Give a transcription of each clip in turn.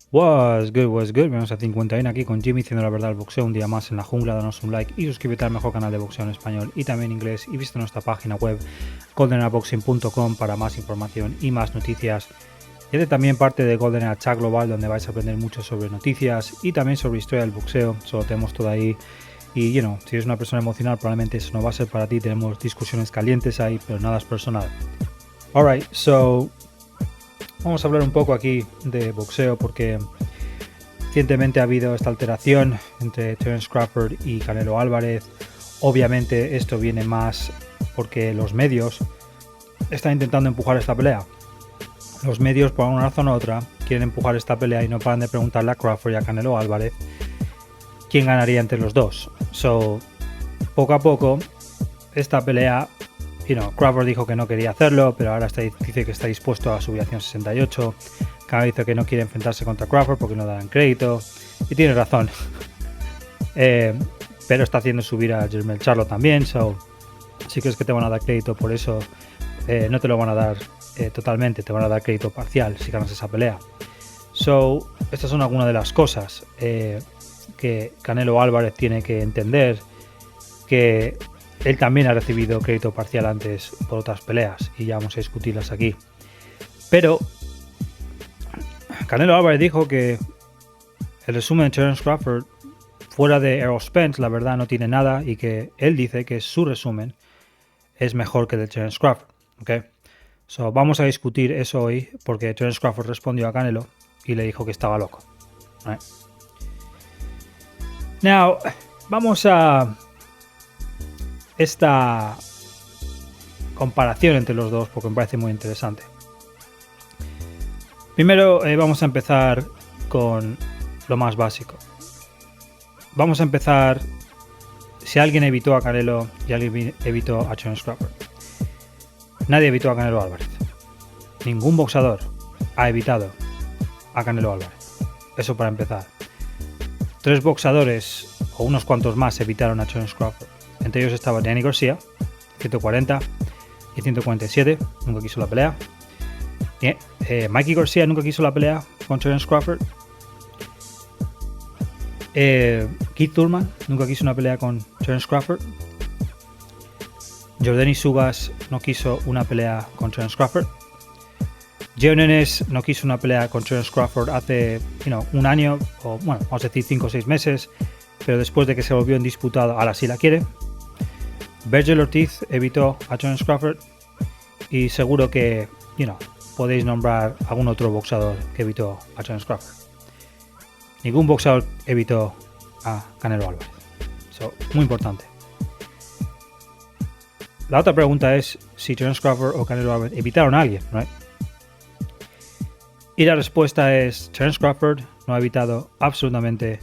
What's good, vamos a 51 aquí con Jimmy diciendo la verdad del boxeo un día más en la jungla, danos un like y suscríbete al mejor canal de boxeo en español y también en inglés y visita nuestra página web goldeneraboxing.com para más información y más noticias. Y este también parte de Golden Era Chat Global donde vais a aprender mucho sobre noticias y también sobre historia del boxeo, solo tenemos todo ahí y si eres una persona emocional probablemente eso no va a ser para ti, tenemos discusiones calientes ahí, pero nada es personal. Alright, so vamos a hablar un poco aquí de boxeo porque recientemente ha habido esta alteración entre Terence Crawford y Canelo Álvarez. Obviamente esto viene más porque los medios están intentando empujar esta pelea. Los medios por una razón u otra quieren empujar esta pelea y no paran de preguntarle a Crawford y a Canelo Álvarez quién ganaría entre los dos. So, poco a poco esta pelea, Crawford dijo que no quería hacerlo, pero ahora dice que está dispuesto a subir a 168. Canelo dice que no quiere enfrentarse contra Crawford porque no darán crédito. Y tiene razón. Pero está haciendo subir a Jermell Charlo también. So, si crees que te van a dar crédito por eso, no te lo van a dar totalmente. Te van a dar crédito parcial si ganas esa pelea. So, estas son algunas de las cosas que Canelo Álvarez tiene que entender. Que él también ha recibido crédito parcial antes por otras peleas. Y ya vamos a discutirlas aquí. Pero Canelo Álvarez dijo que el resumen de Terence Crawford fuera de Errol Spence la verdad no tiene nada y que él dice que su resumen es mejor que el de Terence Crawford. ¿Okay? So, vamos a discutir eso hoy porque Terence Crawford respondió a Canelo y le dijo que estaba loco. Right? Now, vamos a esta comparación entre los dos porque me parece muy interesante. Primero vamos a empezar con lo más básico. Vamos a empezar si alguien evitó a Canelo y alguien evitó a Terence Crawford. Nadie evitó a Canelo Álvarez. Ningún boxeador ha evitado a Canelo Álvarez. Eso para empezar. 3 boxeadores o unos cuantos más evitaron a Terence Crawford. Entre ellos estaba Danny García, 140 y 147, nunca quiso la pelea. Mikey García nunca quiso la pelea con Terence Crawford. Keith Thurman nunca quiso una pelea con Terence Crawford. Jordanis Ugas no quiso una pelea con Terence Crawford. Joe Nenes no quiso una pelea con Terence Crawford hace un año, o bueno, vamos a decir 5 o 6 meses, pero después de que se volvió en disputado, ahora sí la quiere. Vergil Ortiz evitó a Terence Crawford y seguro que, podéis nombrar algún otro boxeador que evitó a Terence Crawford. Ningún boxeador evitó a Canelo Álvarez. So, muy importante. La otra pregunta es si Terence Crawford o Canelo Álvarez evitaron a alguien, ¿right? Y la respuesta es Terence Crawford no ha evitado absolutamente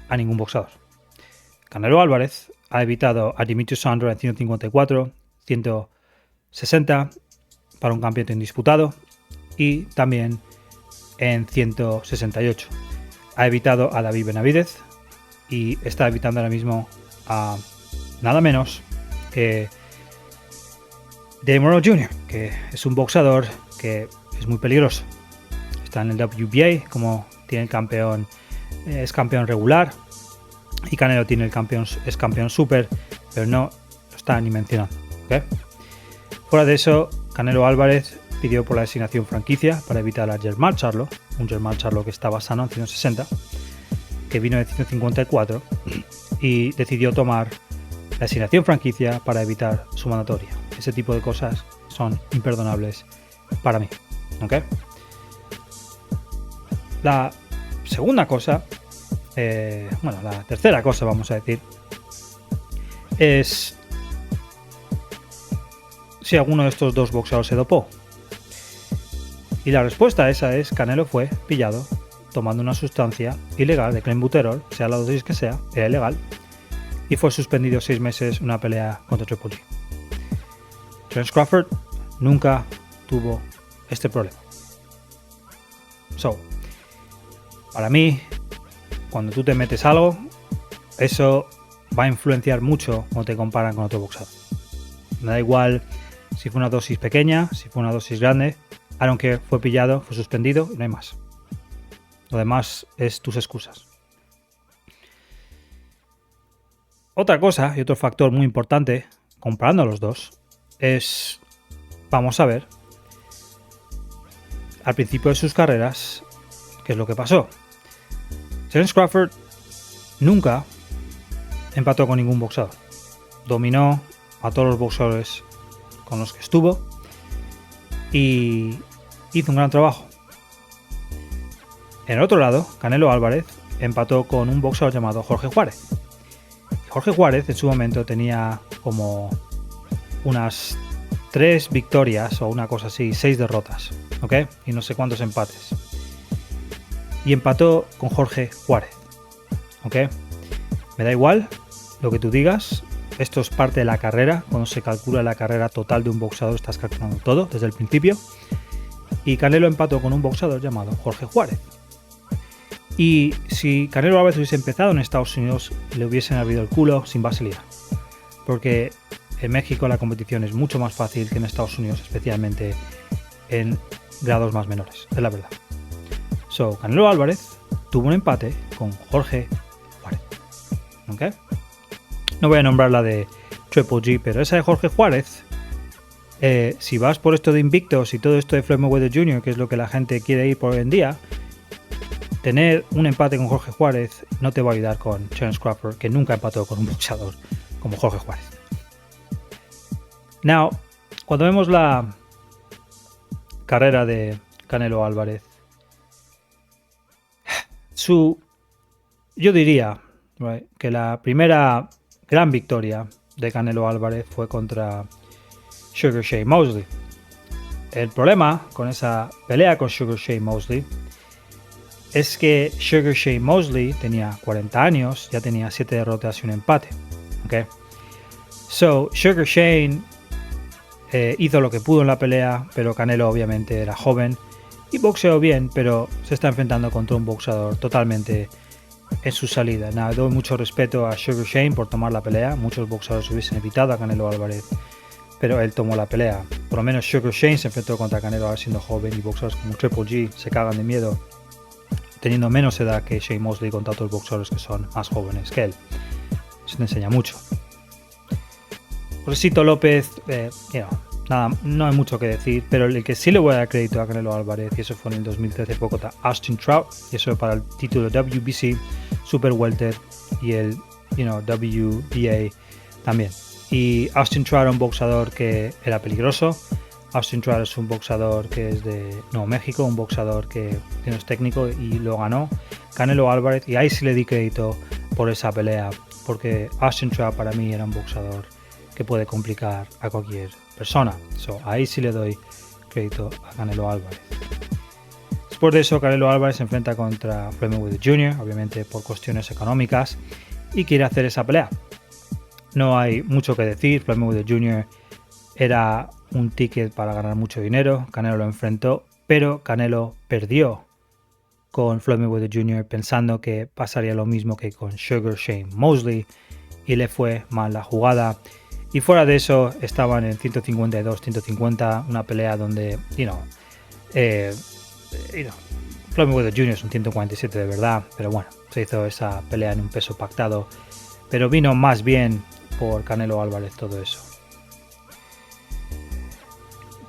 a ningún boxeador. Canelo Álvarez ha evitado a Demetrius Sandro en 154, 160 para un campeonato indisputado y también en 168. Ha evitado a David Benavidez y está evitando ahora mismo a nada menos que Dave Morrow Jr., que es un boxeador que es muy peligroso. Está en el WBA, como tiene el campeón, es campeón regular, y Canelo tiene es campeón super, pero no lo está ni mencionando. ¿Okay? Fuera de eso, Canelo Álvarez pidió por la designación franquicia para evitar a Jermall Charlo, un Jermall Charlo que estaba sano en 160, que vino de 154 y decidió tomar la designación franquicia para evitar su mandatoria. Ese tipo de cosas son imperdonables para mí. ¿Okay? La segunda cosa, la tercera cosa vamos a decir, es si alguno de estos dos boxeadores se dopó. Y la respuesta a esa es Canelo fue pillado tomando una sustancia ilegal de clenbuterol, sea la dosis que sea, era ilegal, y fue suspendido 6 meses una pelea contra Triple G. Terence Crawford nunca tuvo este problema. So, para mí, cuando tú te metes algo, eso va a influenciar mucho cuando te comparan con otro boxeador. Me da igual si fue una dosis pequeña, si fue una dosis grande, aunque fue pillado, fue suspendido y no hay más. Lo demás es tus excusas. Otra cosa y otro factor muy importante, comparando a los dos, es, vamos a ver, al principio de sus carreras, ¿qué es lo que pasó? Terence Crawford nunca empató con ningún boxeador. Dominó a todos los boxeadores con los que estuvo y hizo un gran trabajo. En el otro lado, Canelo Álvarez empató con un boxeador llamado Jorge Juárez. Jorge Juárez en su momento tenía como unas 3 victorias o una cosa así, 6 derrotas, ¿ok? Y no sé cuántos empates. Y empató con Jorge Juárez, ¿ok? Me da igual lo que tú digas, esto es parte de la carrera. Cuando se calcula la carrera total de un boxeador estás calculando todo desde el principio. Y Canelo empató con un boxeador llamado Jorge Juárez. Y si Canelo Álvarez hubiese empezado en Estados Unidos, le hubiesen abierto el culo sin vaselina. Porque en México la competición es mucho más fácil que en Estados Unidos, especialmente en grados más menores, es la verdad. Canelo Álvarez tuvo un empate con Jorge Juárez. ¿Ok? No voy a nombrar la de Triple G, pero esa de Jorge Juárez, si vas por esto de invictos y todo esto de Floyd Mayweather Jr., que es lo que la gente quiere ir por hoy en día, tener un empate con Jorge Juárez no te va a ayudar con Terence Crawford, que nunca empató con un boxeador como Jorge Juárez. Now, cuando vemos la carrera de Canelo Álvarez, yo diría que la primera gran victoria de Canelo Álvarez fue contra Sugar Shane Mosley. El problema con esa pelea con Sugar Shane Mosley es que Sugar Shane Mosley tenía 40 años, ya tenía 7 derrotas y un empate. ¿Okay? Sugar Shane hizo lo que pudo en la pelea, pero Canelo obviamente era joven y boxeó bien, pero se está enfrentando contra un boxeador totalmente en su salida. Nada, doy mucho respeto a Sugar Shane por tomar la pelea. Muchos boxeadores hubiesen evitado a Canelo Álvarez, pero él tomó la pelea. Por lo menos Sugar Shane se enfrentó contra Canelo Álvarez siendo joven, y boxeadores como Triple G se cagan de miedo teniendo menos edad que Shane Mosley contra otros boxeadores que son más jóvenes que él. Eso te enseña mucho. Josecito López, nada, no hay mucho que decir, pero el que sí le voy a dar crédito a Canelo Álvarez, y eso fue en el 2013 fue contra Austin Trout, y eso para el título WBC Super Welter y el WBA también. Y Austin Trout era un boxeador que era peligroso. Austin Trout es un boxeador que es de Nuevo México, un boxeador que es técnico y lo ganó Canelo Álvarez, y ahí sí le di crédito por esa pelea, porque Austin Trout para mí era un boxeador que puede complicar a cualquier persona. Ahí sí le doy crédito a Canelo Álvarez. Después de eso, Canelo Álvarez se enfrenta contra Floyd Mayweather Jr., obviamente por cuestiones económicas, y quiere hacer esa pelea. No hay mucho que decir. Floyd Mayweather Jr. era un ticket para ganar mucho dinero. Canelo lo enfrentó, pero Canelo perdió con Floyd Mayweather Jr. pensando que pasaría lo mismo que con Sugar Shane Mosley, y le fue mal la jugada. Y fuera de eso, estaban en 152-150, una pelea donde, Floyd Mayweather Jr. es un 147 de verdad, pero bueno, se hizo esa pelea en un peso pactado, pero vino más bien por Canelo Álvarez todo eso.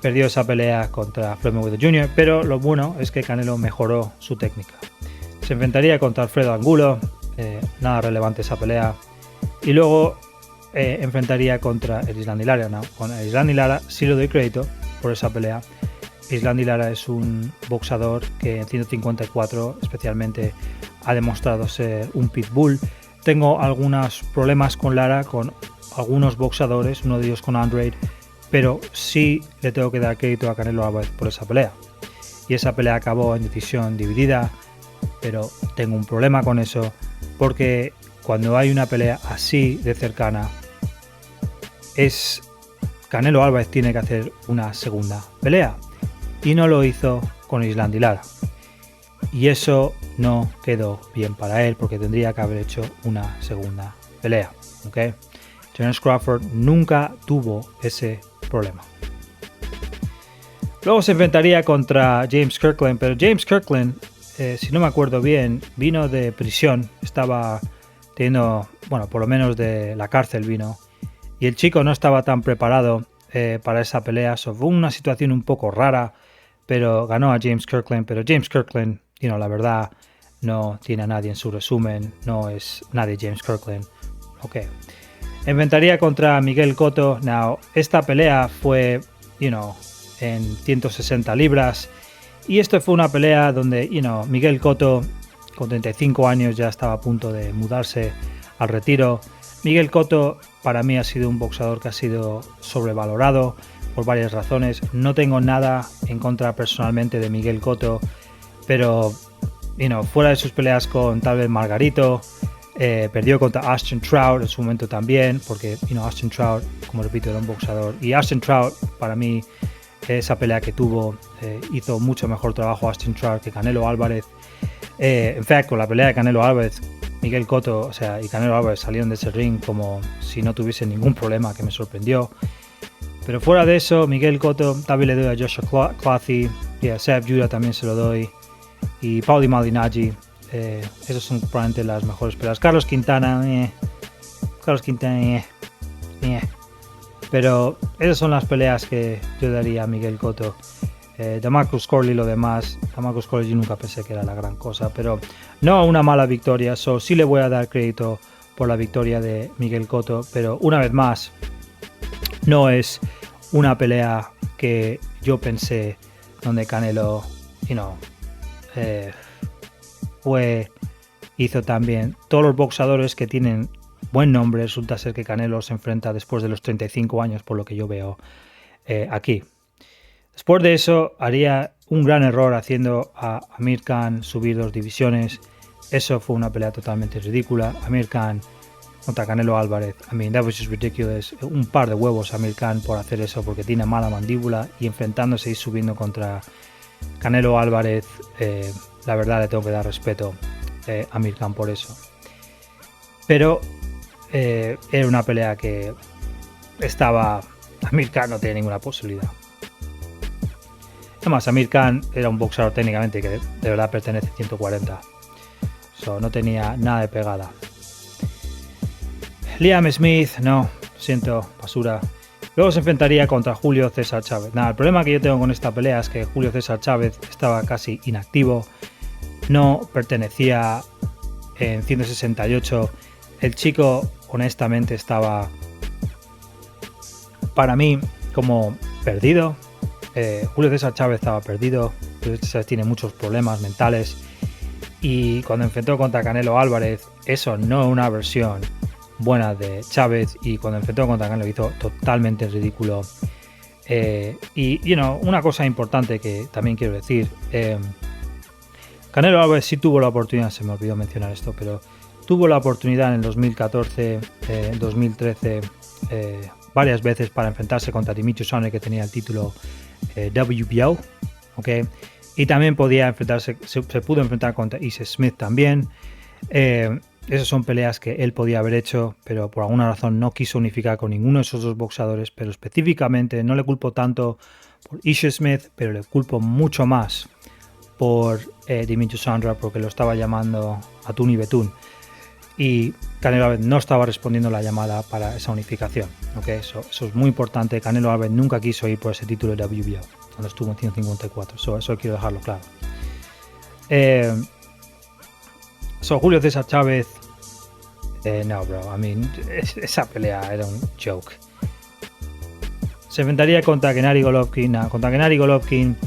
Perdió esa pelea contra Floyd Mayweather Jr., pero lo bueno es que Canelo mejoró su técnica. Se enfrentaría contra Alfredo Angulo, nada relevante esa pelea, y luego enfrentaría contra Erislandy Lara. ¿No? Con Erislandy Lara sí le doy crédito por esa pelea. Erislandy Lara es un boxeador que en 154 especialmente ha demostrado ser un pitbull. Tengo algunos problemas con Lara, con algunos boxeadores, uno de ellos con Andrade, pero sí le tengo que dar crédito a Canelo Álvarez por esa pelea. Y esa pelea acabó en decisión dividida, pero tengo un problema con eso, porque cuando hay una pelea así de cercana, Canelo Álvarez tiene que hacer una segunda pelea, y no lo hizo con Erislandy Lara, y eso no quedó bien para él, porque tendría que haber hecho una segunda pelea. ¿Okay? Terence Crawford nunca tuvo ese problema. Luego se enfrentaría contra James Kirkland, pero James Kirkland si no me acuerdo bien, vino de prisión, estaba teniendo, bueno, por lo menos de la cárcel vino, y el chico no estaba tan preparado para esa pelea. Fue una situación un poco rara, pero ganó a James Kirkland. Pero James Kirkland, la verdad, no tiene a nadie en su resumen, no es nadie James Kirkland. Ok. Enfrentaría contra Miguel Cotto. Now, esta pelea fue, en 160 libras. Y esto fue una pelea donde, Miguel Cotto, con 35 años, ya estaba a punto de mudarse al retiro. Miguel Cotto, para mí, ha sido un boxeador que ha sido sobrevalorado por varias razones. No tengo nada en contra personalmente de Miguel Cotto, pero, fuera de sus peleas con tal vez Margarito, perdió contra Austin Trout en su momento también, porque, Austin Trout, como repito, era un boxeador. Y Austin Trout, para mí, esa pelea que tuvo, hizo mucho mejor trabajo Austin Trout que Canelo Álvarez. En fact, con la pelea de Canelo Álvarez, Miguel Cotto, y Canelo Álvarez salieron de ese ring como si no tuviesen ningún problema, que me sorprendió. Pero fuera de eso, Miguel Cotto también le doy a Joshua Clathy, y a Seb Judah también se lo doy, y Paulie Malignaggi. Esas son probablemente las mejores peleas. Carlos Quintana, pero esas son las peleas que yo daría a Miguel Cotto. DeMarcus Corley, lo demás, DeMarcus Corley yo nunca pensé que era la gran cosa, pero no una mala victoria. Sí le voy a dar crédito por la victoria de Miguel Cotto, pero una vez más, no es una pelea que yo pensé donde Canelo, hizo también. Todos los boxeadores que tienen buen nombre, resulta ser que Canelo se enfrenta después de los 35 años, por lo que yo veo aquí. Después de eso, haría un gran error haciendo a Amir Khan subir 2 divisiones. Eso fue una pelea totalmente ridícula. Amir Khan contra Canelo Álvarez. That was just ridiculous. Un par de huevos a Amir Khan por hacer eso, porque tiene mala mandíbula, y enfrentándose y subiendo contra Canelo Álvarez, la verdad le tengo que dar respeto a Amir Khan por eso. Pero era una pelea que Amir Khan no tenía ninguna posibilidad. Además, Amir Khan era un boxeador técnicamente que de verdad pertenece a 140. No tenía nada de pegada. Liam Smith, no, lo siento, basura. Luego se enfrentaría contra Julio César Chávez. El problema que yo tengo con esta pelea es que Julio César Chávez estaba casi inactivo. No pertenecía en 168. El chico, honestamente, estaba, para mí, como perdido. Julio César Chávez estaba perdido. Julio César tiene muchos problemas mentales. Y cuando enfrentó contra Canelo Álvarez, eso no es una versión buena de Chávez. Y cuando enfrentó contra Canelo hizo totalmente ridículo. Y una cosa importante que también quiero decir. Canelo Álvarez sí tuvo la oportunidad, se me olvidó mencionar esto, pero tuvo la oportunidad en el 2014, 2013, varias veces para enfrentarse contra Demetrius Johnson, que tenía el título WBO, ¿okay? Y también podía enfrentarse, se pudo enfrentar contra Issa Smith también. Esas son peleas que él podía haber hecho, pero por alguna razón no quiso unificar con ninguno de esos dos boxeadores. Pero específicamente no le culpo tanto por Issa Smith, pero le culpo mucho más por Demetrius Johnson, porque lo estaba llamando Atún y Betún. Y Canelo Álvarez no estaba respondiendo la llamada para esa unificación. ¿Okay? Eso es muy importante. Canelo Álvarez nunca quiso ir por ese título de WBO cuando estuvo en 154. Eso quiero dejarlo claro. Julio César Chávez. No, bro. Esa pelea era un joke. Se enfrentaría contra Gennady Golovkin. Contra Gennady Golovkin.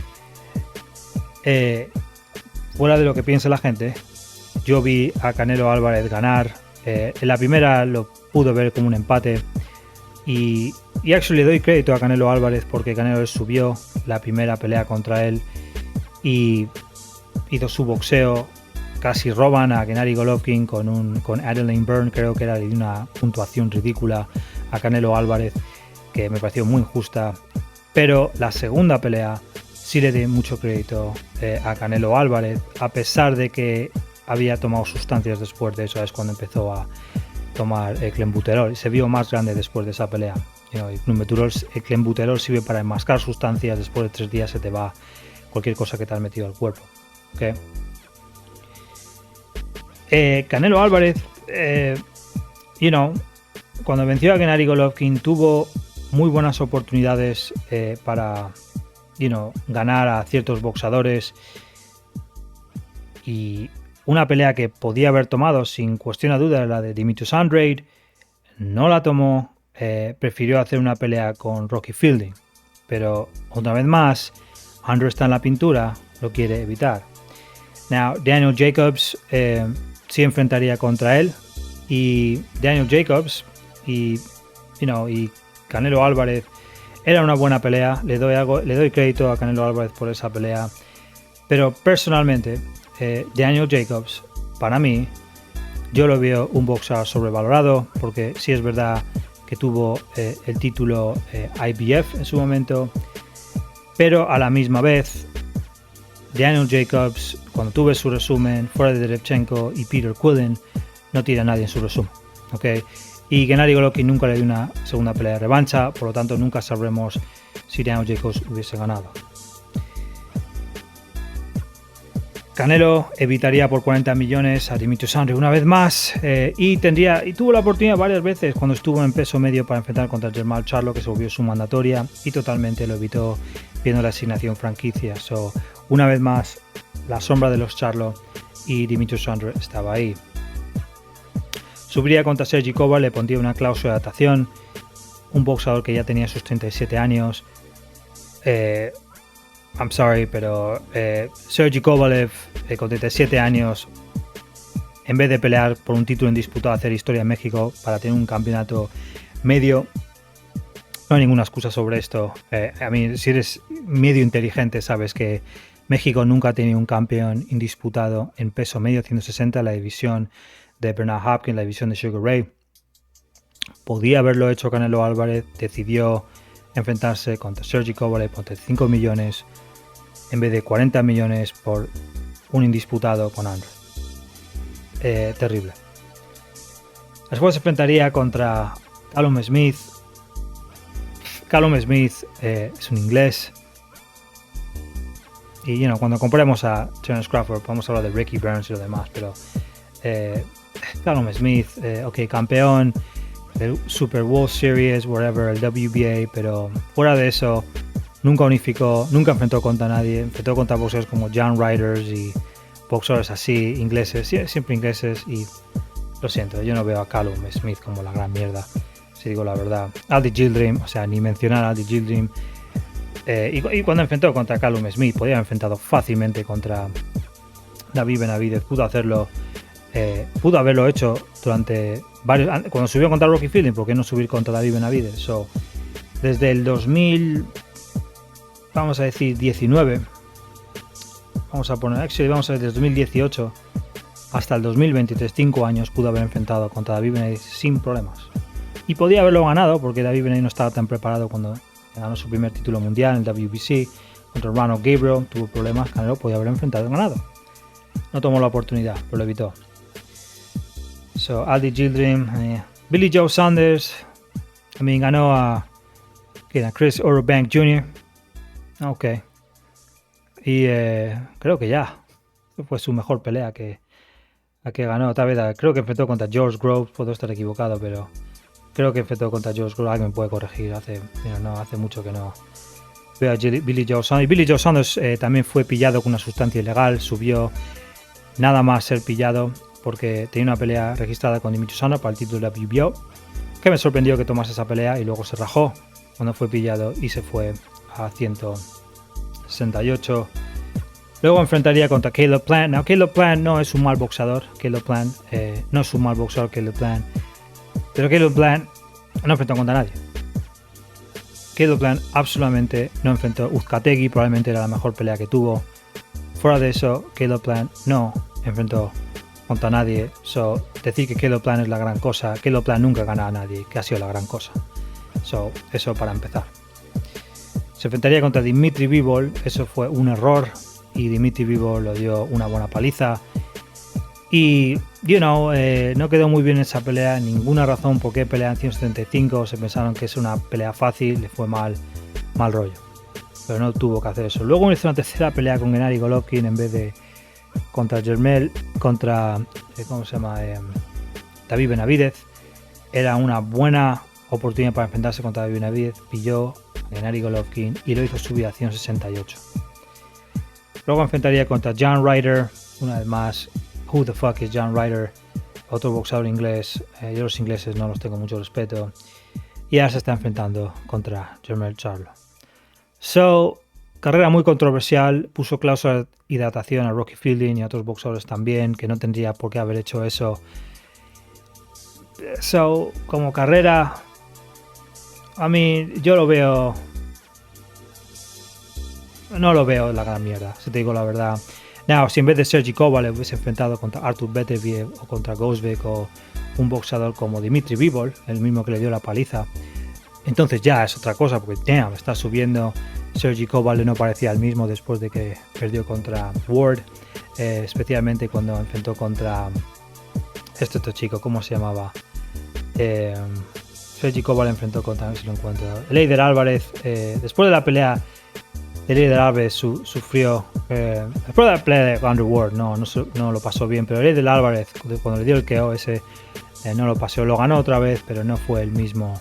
Fuera de lo que piense la gente, yo vi a Canelo Álvarez ganar. En la primera lo pude ver como un empate. Y actually le doy crédito a Canelo Álvarez porque Canelo subió la primera pelea contra él y hizo su boxeo. Casi roban a Gennady Golovkin con Adeline Byrne, creo que era de una puntuación ridícula a Canelo Álvarez, que me pareció muy injusta. Pero la segunda pelea sí le di mucho crédito a Canelo Álvarez, a pesar de que había tomado sustancias después de eso. Es cuando empezó a tomar el clenbuterol y se vio más grande después de esa pelea. El clenbuterol sirve para enmascarar sustancias. Después de 3 días se te va cualquier cosa que te has metido al cuerpo. ¿Okay? Canelo Álvarez, cuando venció a Gennady Golovkin tuvo muy buenas oportunidades para ganar a ciertos boxadores, y una pelea que podía haber tomado sin cuestión a duda era la de Demetrius Andrade. No la tomó, prefirió hacer una pelea con Rocky Fielding, pero una vez más Andrade está en la pintura, lo quiere evitar. Now, Daniel Jacobs sí enfrentaría contra él, y Daniel Jacobs y Canelo Álvarez era una buena pelea. Le doy crédito a Canelo Álvarez por esa pelea, pero personalmente Daniel Jacobs, para mí, yo lo veo un boxeador sobrevalorado, porque sí es verdad que tuvo el título IBF en su momento, pero a la misma vez Daniel Jacobs, cuando tuve su resumen fuera de Derevchenko y Peter Quillin, no tira a nadie en su resumen, ¿okay? Y Gennady Golovkin nunca le dio una segunda pelea de revancha, por lo tanto nunca sabremos si Daniel Jacobs hubiese ganado. Canelo evitaría por 40 millones a Demetrius Andrade una vez más, y tuvo la oportunidad varias veces cuando estuvo en peso medio para enfrentar contra Jermall Charlo, que se volvió su mandatoria, y totalmente lo evitó viendo la asignación franquicia. Una vez más, la sombra de los Charlo y Demetrius Andrade estaba ahí. Subiría contra Sergey Kovalev, le pondría una cláusula de adaptación, un boxeador que ya tenía sus 37 años. I'm sorry, pero Sergey Kovalev con 37 años, en vez de pelear por un título en disputa, hacer historia en México para tener un campeonato medio, no hay ninguna excusa sobre esto. A mí, si eres medio inteligente, sabes que México nunca ha tenido un campeón indisputado en peso medio 160, la división de Bernard Hopkins, la división de Sugar Ray. Podía haberlo hecho Canelo Álvarez, decidió enfrentarse contra Sergey Kovalev por 35 millones en vez de 40 millones por un indisputado con Andrade. Terrible. Después se enfrentaría contra Callum Smith. Callum Smith es un inglés, y cuando comparemos a Terence Crawford podemos hablar de Ricky Burns y lo demás, pero Callum Smith, campeón del Super World Series, whatever, el WBA, pero fuera de eso nunca unificó, nunca enfrentó contra nadie. Enfrentó contra boxeadores como John Riders y boxeadores así, ingleses, siempre ingleses, y lo siento, yo no veo a Callum Smith como la gran mierda, si digo la verdad. Aldi Gildrim, ni mencionar a Aldi Gildrim. Y cuando enfrentó contra Callum Smith, podía haber enfrentado fácilmente contra David Benavidez. Pudo haberlo hecho durante varios. Cuando subió contra Rocky Fielding, ¿por qué no subir contra David Benavidez? Desde el 2000, vamos a decir 19, vamos a ver, desde 2018 hasta el 2023, 5 años, pudo haber enfrentado contra David Benavidez sin problemas. Y podía haberlo ganado, porque David Benavidez no estaba tan preparado cuando ganó su primer título mundial en el WBC contra Ronald Gabriel. Tuvo problemas, Canelo podía haber enfrentado y ganado. No tomó la oportunidad, pero lo evitó. Aldi Gildrim, Billy Joe Saunders, ganó a Chris Eurobank Jr. Ok. Y creo que ya fue su mejor pelea que ganó. Tal vez creo que enfrentó contra George Groves, puedo estar equivocado, pero creo que enfrentó contra George Groves. Alguien me puede corregir, hace mucho que no veo a Billy Joe Saunders. Y Billy Joe Saunders también fue pillado con una sustancia ilegal, subió nada más ser pillado porque tenía una pelea registrada con Demetrius Andrade para el título de WBO, que me sorprendió que tomase esa pelea, y luego se rajó cuando fue pillado y se fue a 168. Luego enfrentaría contra Caleb Plant. Now, Caleb Plant no es un mal boxeador. Caleb Plant, pero Caleb Plant no enfrentó contra nadie. Caleb Plant absolutamente no enfrentó. Uzcategui probablemente era la mejor pelea que tuvo. Fuera de eso, Caleb Plant no enfrentó contra nadie. Decir que Caleb Plant es la gran cosa, Caleb Plant nunca gana a nadie, que ha sido la gran cosa. Eso para empezar. Se enfrentaría contra Dimitri Bivol. Eso fue un error, y Dimitri Bivol lo dio una buena paliza. Y no quedó muy bien esa pelea. Ninguna razón por qué pelear en 175. Se pensaron que es una pelea fácil, le fue mal rollo, pero no tuvo que hacer eso. Luego hizo una tercera pelea con Gennady Golovkin en vez de contra ¿cómo se llama? David Benavidez. Era una buena oportunidad para enfrentarse contra David Benavidez. Pilló a Gennady Golovkin y lo hizo subir a 168. Luego enfrentaría contra John Ryder. Una vez más, who the fuck is John Ryder? Otro boxeador inglés. Yo los ingleses no los tengo mucho respeto. Y ahora se está enfrentando contra Jermell Charlo. Carrera muy controversial. Puso cláusula de hidratación a Rocky Fielding y a otros boxeadores también, que no tendría por qué haber hecho eso. Como carrera, a mí yo lo veo... No lo veo la gran mierda, si te digo la verdad. Si en vez de Sergey Kovalev hubiese enfrentado contra Artur Beterbiev o contra Gozbek o un boxeador como Dmitry Bivol, el mismo que le dio la paliza, entonces ya es otra cosa, porque está subiendo. Sergey Kovalev no parecía el mismo después de que perdió contra Ward, especialmente cuando enfrentó contra este otro chico, ¿cómo se llamaba? Sergey Kovalev enfrentó contra, a ver si lo encuentro, Eleider Álvarez. Después de la pelea de Eleider Álvarez sufrió, después de la pelea de Andrew Ward no lo pasó bien, pero Eleider Álvarez cuando le dio el KO ese no lo pasó, lo ganó otra vez, pero no fue el mismo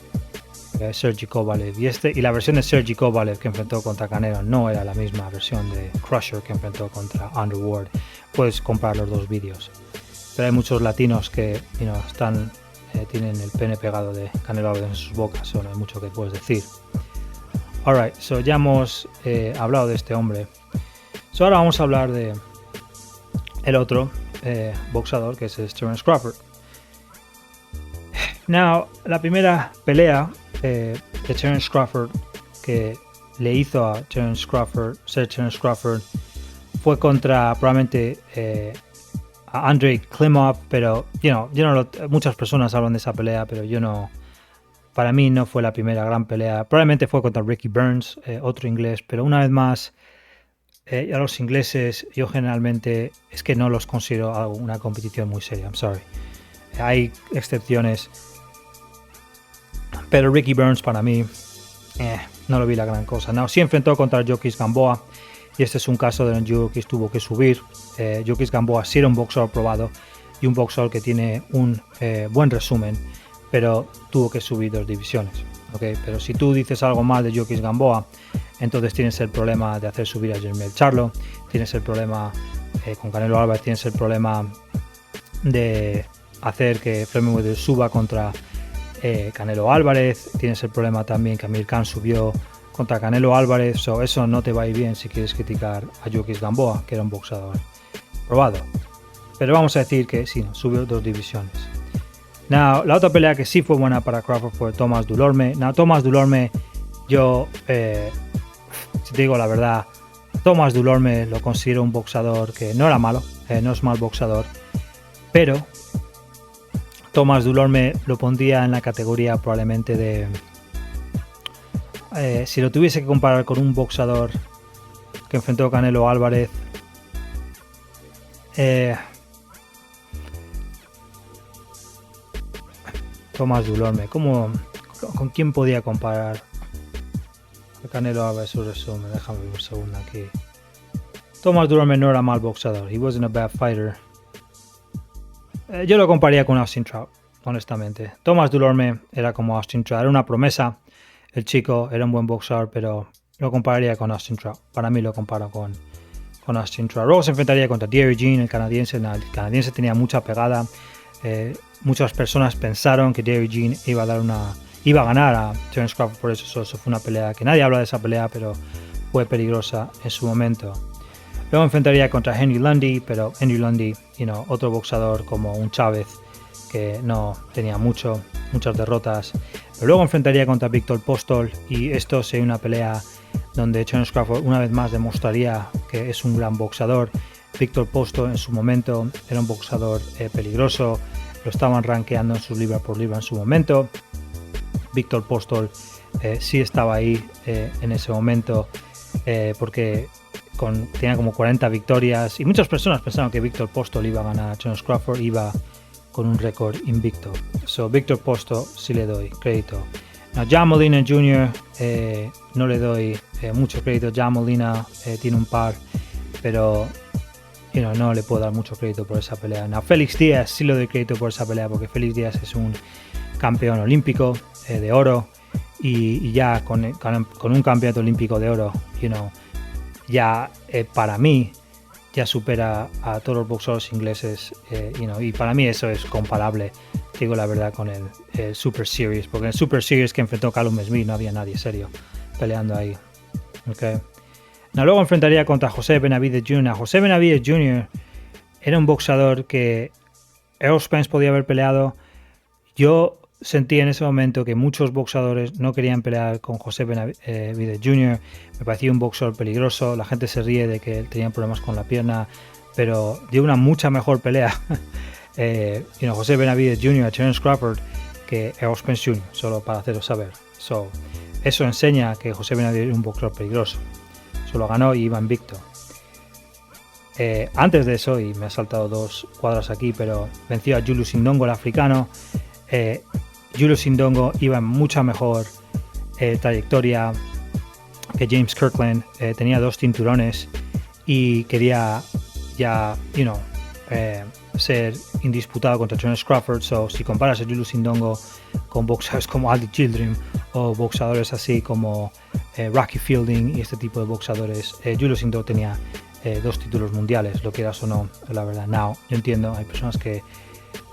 Sergey Kovalev. Y la versión de Sergey Kovalev que enfrentó contra Canelo no era la misma versión de Crusher que enfrentó contra Andrew Ward. Puedes comprar los dos vídeos, pero hay muchos latinos que tienen el pene pegado de Canelo Álvarez en sus bocas, no hay mucho que puedes decir. Alright, ya hemos hablado de este hombre. Ahora vamos a hablar de el otro boxeador, que es Terence Crawford. La primera pelea de Terence Crawford que le hizo a Terence Crawford ser Terence Crawford fue contra probablemente a Andrei Klimov, pero muchas personas hablan de esa pelea, pero para mí no fue la primera gran pelea. Probablemente fue contra Ricky Burns, otro inglés, pero una vez más, a los ingleses yo generalmente es que no los considero una competición muy seria. I'm sorry. Hay excepciones, pero Ricky Burns para mí no lo vi la gran cosa. Sí enfrentó contra Jokis Gamboa, y este es un caso de donde Jokis tuvo que subir. Jokis Gamboa sí era un boxeador probado y un boxeador que tiene un buen resumen, pero tuvo que subir 2 divisiones. ¿Okay? Pero si tú dices algo mal de Jokis Gamboa, entonces tienes el problema de hacer subir a Jermell Charlo, tienes el problema con Canelo Álvarez, tienes el problema de hacer que Floyd Mayweather suba contra Canelo Álvarez, tienes el problema también que Amir Khan subió contra Canelo Álvarez. Eso no te va a ir bien si quieres criticar a Jokis Gamboa, que era un boxeador probado. Pero vamos a decir que sí, subió 2 divisiones. La otra pelea que sí fue buena para Crawford fue Thomas Dulorme. Thomas Dulorme, yo, si te digo la verdad, Thomas Dulorme lo considero un boxeador que no era malo, no es mal boxeador, pero Thomas Dulorme lo pondría en la categoría probablemente de... si lo tuviese que comparar con un boxeador que enfrentó a Canelo Álvarez, Thomas Dulorme, ¿con quién podía comparar a Canelo Álvarez su resumen? Déjame ver un segundo aquí. Thomas Dulorme no era mal boxeador, he wasn't a bad fighter. Yo lo compararía con Austin Trout, honestamente. Thomas Dulorme era como Austin Trout, era una promesa. El chico era un buen boxeador, pero lo compararía con Austin Trout. Para mí lo comparo con Austin Trout. Luego se enfrentaría contra Derry Jean, el canadiense. El canadiense tenía mucha pegada. Muchas personas pensaron que Derry Jean iba a ganar a Terence Crawford, por eso fue una pelea que nadie habla de esa pelea, pero fue peligrosa en su momento. Luego enfrentaría contra Henry Lundy, pero Henry Lundy, otro boxeador como un Chávez que no tenía muchas derrotas. Pero luego enfrentaría contra Viktor Postol, y esto sería una pelea donde Terence Crawford una vez más demostraría que es un gran boxeador. Viktor Postol en su momento era un boxeador peligroso, lo estaban rankeando en su libra por libra en su momento. Viktor Postol sí estaba ahí en ese momento porque tenía como 40 victorias, y muchas personas pensaron que Viktor Postol iba a ganar a Terence Crawford, iba con un récord invicto. Viktor Postol sí le doy crédito. John Molina Jr. No le doy mucho crédito. John Molina tiene un par, pero no le puedo dar mucho crédito por esa pelea. No, Félix Díaz sí le doy crédito por esa pelea porque Félix Díaz es un campeón olímpico de oro y ya con un campeonato olímpico de oro, ya para mí ya supera a todos los boxeadores ingleses, y para mí eso es comparable, digo la verdad, con el Super Series, porque en el Super Series que enfrentó Callum Smith no había nadie serio peleando ahí. Okay. Luego enfrentaría contra José Benavidez Jr. José Benavidez Jr. era un boxeador que Errol Spence podía haber peleado. Yo sentí en ese momento que muchos boxeadores no querían pelear con José Benavidez Jr. Me parecía un boxeador peligroso. La gente se ríe de que él tenía problemas con la pierna, pero dio una mucha mejor pelea José Benavidez Jr. a Terence Crawford que Errol Spence Jr., solo para haceros saber. Eso enseña que José Benavidez es un boxeador peligroso. Solo ganó y iba invicto. Antes de eso, y me ha saltado 2 cuadras aquí, pero venció a Julius Indongo, el africano. Julius Indongo iba en mucha mejor trayectoria que James Kirkland. Tenía 2 cinturones y quería ya, ser indisputado contra Terence Crawford. Si comparas a Julius Indongo con boxeadores como Aldi Children o boxeadores así como Rocky Fielding y este tipo de boxeadores, Julius Indongo tenía 2 títulos mundiales, lo quieras o no, la verdad. Yo entiendo, hay personas que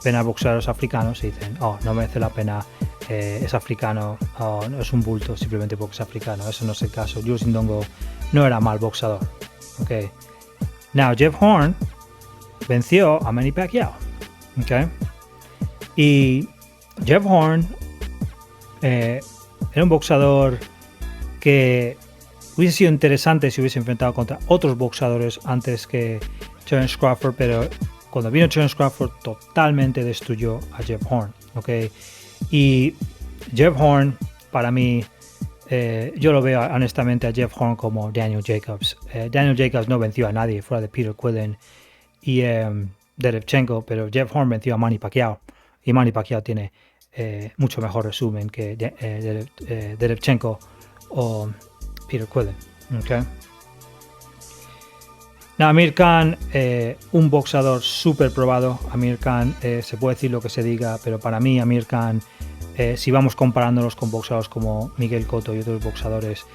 ven a boxeadores africanos y dicen, no merece la pena, es africano, no es un bulto simplemente porque es africano. Eso no es el caso. Julius Indongo no era mal boxeador. Okay. Jeff Horn venció a Manny Pacquiao. Okay. Y Jeff Horn era un boxeador que hubiese sido interesante si hubiese enfrentado contra otros boxeadores antes que Terence Crawford, pero cuando vino Terence Crawford totalmente destruyó a Jeff Horn. Okay. Y Jeff Horn, para mí, yo lo veo honestamente a Jeff Horn como Daniel Jacobs. Daniel Jacobs no venció a nadie fuera de Peter Quillen y Derevchenko, pero Jeff Horn venció a Manny Pacquiao y Manny Pacquiao tiene mucho mejor resumen que Derevchenko o Peter Quillen. Okay. Amir Khan, un boxeador súper probado. Amir Khan, se puede decir lo que se diga, pero para mí Amir Khan, si vamos comparándolos con boxeadores como Miguel Cotto y otros boxeadores,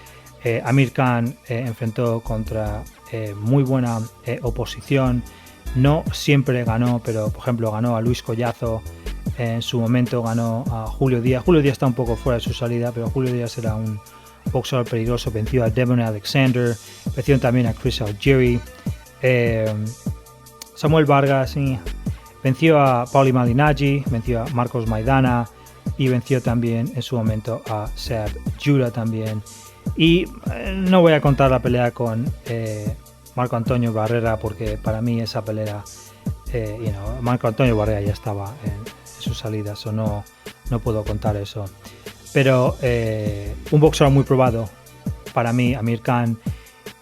Amir Khan enfrentó contra muy buena oposición. No siempre ganó, pero por ejemplo ganó a Luis Collazo, en su momento ganó a Julio Díaz. Julio Díaz está un poco fuera de su salida, pero Julio Díaz era un boxeador peligroso. Venció a Devon Alexander, venció también a Chris Algieri, Samuel Vargas, venció a Pauli Malignaggi, venció a Marcos Maidana y venció también en su momento a Saad Jura también. Y no voy a contar la pelea con Marco Antonio Barrera porque para mí esa pelea, Marco Antonio Barrera ya estaba en sus salidas, o no puedo contar eso. Pero un boxeador muy probado para mí, Amir Khan,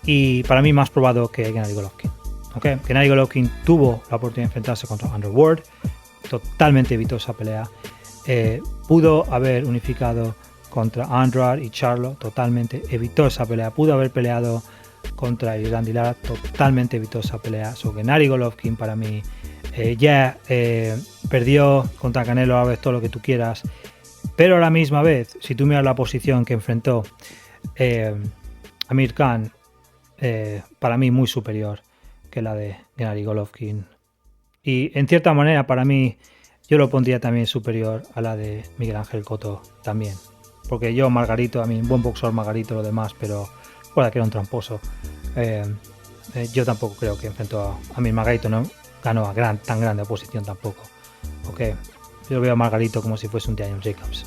y para mí más probado que Gennady Golovkin. Okay. Gennady Golovkin tuvo la oportunidad de enfrentarse contra Andre Ward, totalmente evitó esa pelea. Pudo haber unificado contra Andrade y Charlo, totalmente evitó esa pelea. Pudo haber peleado contra Irandi Lara, totalmente evitó esa pelea. Gennady Golovkin para mí perdió contra Canelo Álvarez, todo lo que tú quieras, pero a la misma vez, si tú miras la posición que enfrentó Amir Khan, para mí muy superior que la de Gennady Golovkin, y en cierta manera para mí yo lo pondría también superior a la de Miguel Ángel Cotto también, porque yo Margarito, a mí un buen boxeador Margarito, lo demás, pero fuera que era un tramposo, yo tampoco creo que enfrentó a mí Margarito, no ganó a tan grande oposición tampoco. Okay. Yo veo a Margarito como si fuese un Daniel Jacobs.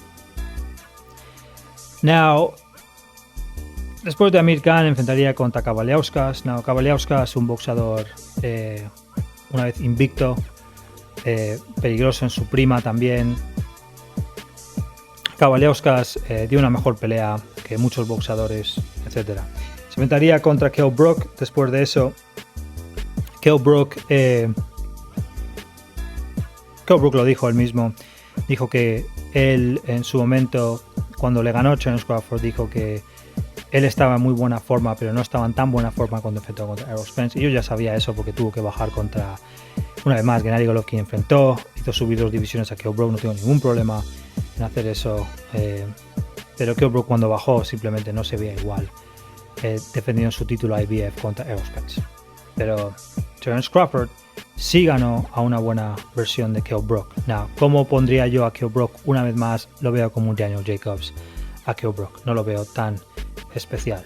Después de Amir Khan enfrentaría contra Kavaliauskas. Kavaliauskas, un boxeador una vez invicto, peligroso en su prima también. Kavaliauskas dio una mejor pelea que muchos boxeadores, etc. Se enfrentaría contra Kell Brook. Después de eso, Kell Brook lo dijo él mismo. Dijo que él en su momento, cuando le ganó Terence Crawford, dijo que él estaba en muy buena forma, pero no estaba en tan buena forma cuando enfrentó contra Errol Spence. Y yo ya sabía eso porque tuvo que bajar contra, una vez más, Gennady Golovkin enfrentó, hizo subir 2 divisiones a Kell Brook, no tengo ningún problema en hacer eso. Pero Kell Brook cuando bajó simplemente no se veía igual, defendiendo su título IBF contra Errol Spence. Pero Terence Crawford sí ganó a una buena versión de Kell Brook. Now, ¿cómo pondría yo a Kell Brook? Una vez más, lo veo como un Daniel Jacobs a Kell Brook. No lo veo tan especial.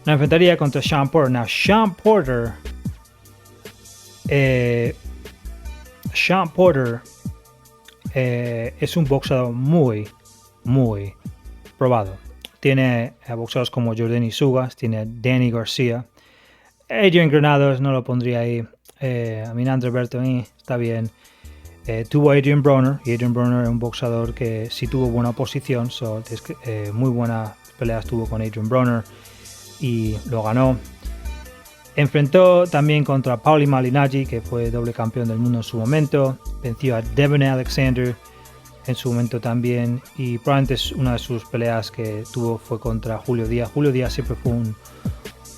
Me enfrentaría contra Sean Porter. Now, Sean Porter es un boxeador muy probado. Tiene boxeadores como Yordenis Ugas, tiene Danny García. Adrian Granados no lo pondría ahí. Andre Bertoni está bien. Tuvo Adrian Broner, y Adrian Broner es un boxeador que sí tuvo buena oposición, muy buenas peleas tuvo con Adrian Broner y lo ganó. Enfrentó también contra Paulie Malignaggi, que fue doble campeón del mundo en su momento. Venció a Devin Alexander en su momento también, y probablemente una de sus peleas que tuvo fue contra Julio Díaz. Julio Díaz siempre fue un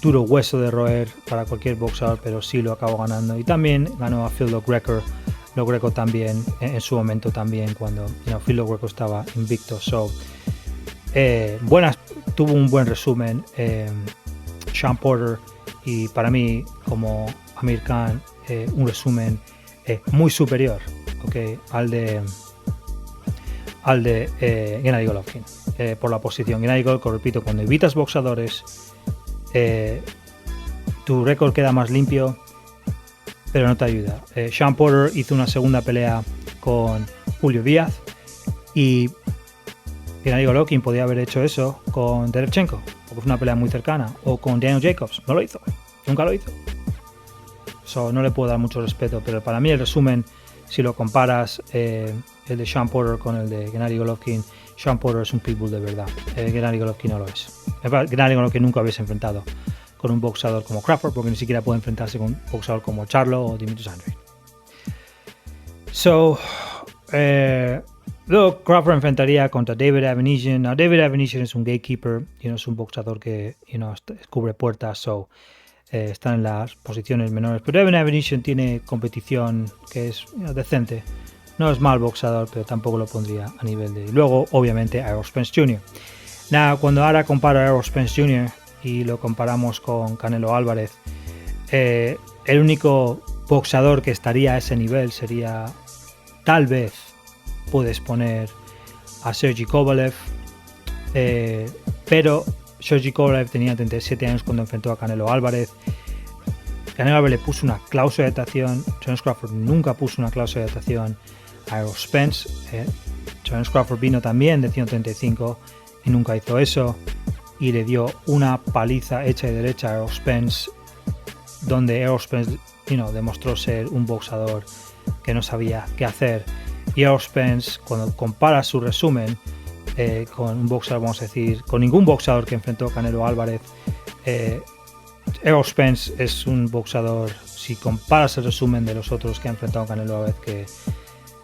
duro hueso de roer para cualquier boxeador, pero sí lo acabó ganando. Y también ganó a Phil Lo Greco también en su momento también, cuando Phil Lo Greco estaba invicto. Tuvo un buen resumen Sean Porter, y para mí como Amir Khan un resumen muy superior, al de Gennady Golovkin, por la posición. Gennady Golovkin, repito, cuando evitas boxeadores, tu récord queda más limpio, pero no te ayuda. Sean Porter hizo una segunda pelea con Julio Díaz, y Gennady Golovkin podía haber hecho eso con Derevchenko, porque fue una pelea muy cercana, o con Daniel Jacobs. No lo hizo, nunca lo hizo. No le puedo dar mucho respeto, pero para mí el resumen, si lo comparas el de Sean Porter con el de Gennady Golovkin, Sean Porter es un pitbull de verdad. Gennady Golovkin no lo es. Gennady Golovkin nunca habéis enfrentado con un boxeador como Crawford, porque ni siquiera puede enfrentarse con un boxeador como Charlo o Demetrius Andrade. Luego Crawford enfrentaría contra David Avanesian. Now, David Avanesian es un gatekeeper, es un boxeador que cubre puertas, están en las posiciones menores. Pero David Avanesian tiene competición que es decente. No es mal boxeador, pero tampoco lo pondría a nivel de... Y luego, obviamente, Errol Spence Jr. Now, cuando ahora comparo a Errol Spence Jr. y lo comparamos con Canelo Álvarez, el único boxeador que estaría a ese nivel sería, tal vez, puedes poner a Sergey Kovalev, pero Sergey Kovalev tenía 37 años cuando enfrentó a Canelo Álvarez. Canelo Álvarez le puso una cláusula de adaptación. Terence Crawford nunca puso una cláusula de adaptación a Errol Spence. Terence Crawford vino también de 135 y nunca hizo eso, y le dio una paliza hecha y derecha a Errol Spence, donde Errol Spence demostró ser un boxeador que no sabía qué hacer. Y Errol Spence, cuando compara su resumen con un boxeador, vamos a decir, con ningún boxeador que enfrentó a Canelo Álvarez, Errol Spence es un boxeador, si comparas el resumen de los otros que ha enfrentado a Canelo Álvarez, que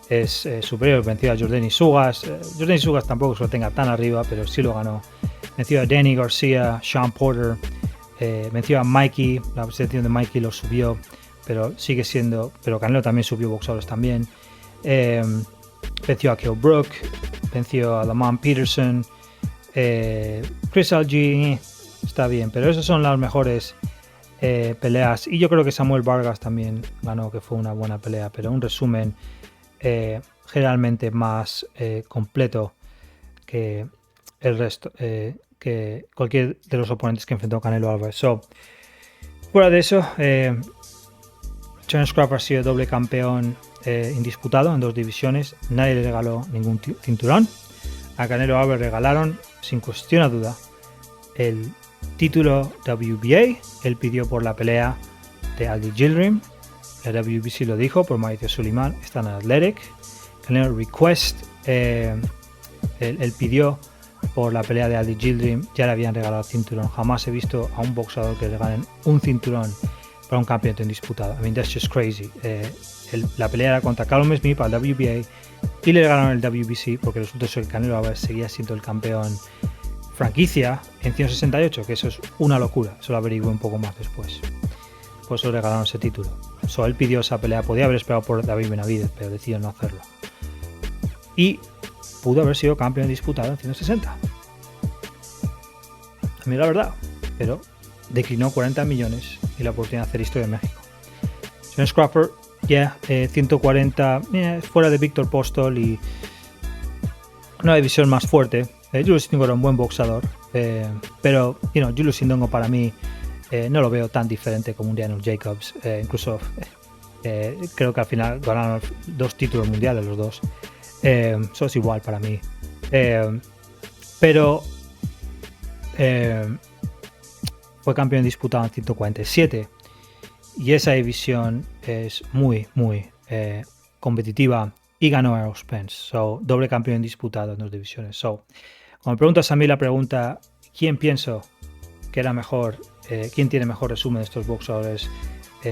es superior. Venció a Yordenis Ugas. Yordenis Ugas tampoco se lo tenga tan arriba, pero sí lo ganó. Venció a Danny García, Sean Porter, venció a Mikey. La selección de Mikey lo subió, pero sigue siendo... Pero Canelo también subió boxeadores también. Venció a Kell Brook, venció a Lamont Peterson, Chris Algier, está bien, pero esas son las mejores peleas. Y yo creo que Samuel Vargas también ganó, que fue una buena pelea, pero un resumen generalmente más completo que el resto, que cualquier de los oponentes que enfrentó Canelo Álvarez. Fuera de eso, Terence Crawford ha sido doble campeón indisputado en 2 divisiones. Nadie le regaló ningún cinturón. A Canelo Álvarez regalaron, sin cuestión a duda, el título WBA. Él pidió por la pelea de Aldi Gildrim. La WBC lo dijo por Mauricio Suleiman. Está en Athletic. Canelo Request. Él pidió por la pelea de Aldi Gildrim. Ya le habían regalado el cinturón. Jamás he visto a un boxeador que le regalen un cinturón para un campeonato indisputado. I mean, that's just crazy. La pelea era contra Callum Smith para el WBA y le regalaron el WBC, porque resulta que Canelo Álvarez seguía siendo el campeón franquicia en 168, que eso es una locura, eso lo averigué un poco más después. Por eso le regalaron ese título. Él pidió esa pelea, podía haber esperado por David Benavidez, pero decidió no hacerlo. Y pudo haber sido campeón disputado en 160. A mí la verdad, pero declinó 40 millones y la oportunidad de hacer historia en México. Terence Crawford, 140, fuera de Víctor Postol y una división más fuerte. Julius Indongo era un buen boxeador, pero Julius Indongo para mí no lo veo tan diferente como un Daniel Jacobs. Incluso creo que al final ganaron 2 títulos mundiales los dos. Eso es igual para mí. Pero fue campeón disputado en 147 y esa división es muy competitiva y ganó Errol Spence. Doble campeón disputado en 2 divisiones. Cuando me preguntas a mí la pregunta, ¿quién pienso que era mejor? ¿Quién tiene mejor resumen de estos boxeadores?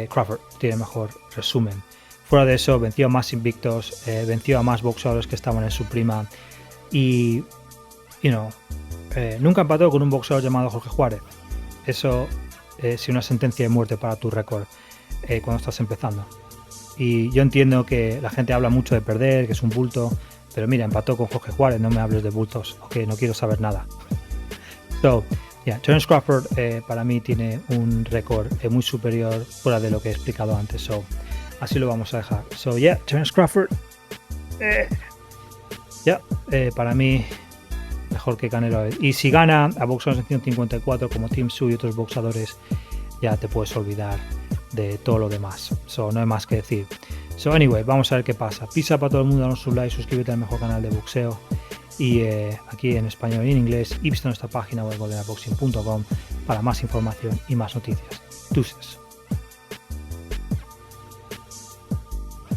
Crawford tiene mejor resumen. Fuera de eso, venció a más invictos, venció a más boxeadores que estaban en su prima y nunca empató con un boxeador llamado Jorge Juárez. Eso es una sentencia de muerte para tu récord cuando estás empezando. Y yo entiendo que la gente habla mucho de perder, que es un bulto, pero mira, empató con Jorge Juárez, no me hables de bultos, no quiero saber nada. Terence Crawford para mí tiene un récord muy superior fuera de lo que he explicado antes, así lo vamos a dejar. Terence Crawford para mí mejor que Canelo. Y si gana a boxeadores en 154 como Tim Tszyu y otros boxeadores, ya te puedes olvidar de todo lo demás. No hay más que decir. Anyway, vamos a ver qué pasa. Pizza para todo el mundo, danos un like, suscríbete al mejor canal de boxeo. Y aquí en español y en inglés, y visita nuestra página web goldenaboxing.com para más información y más noticias. Deuces.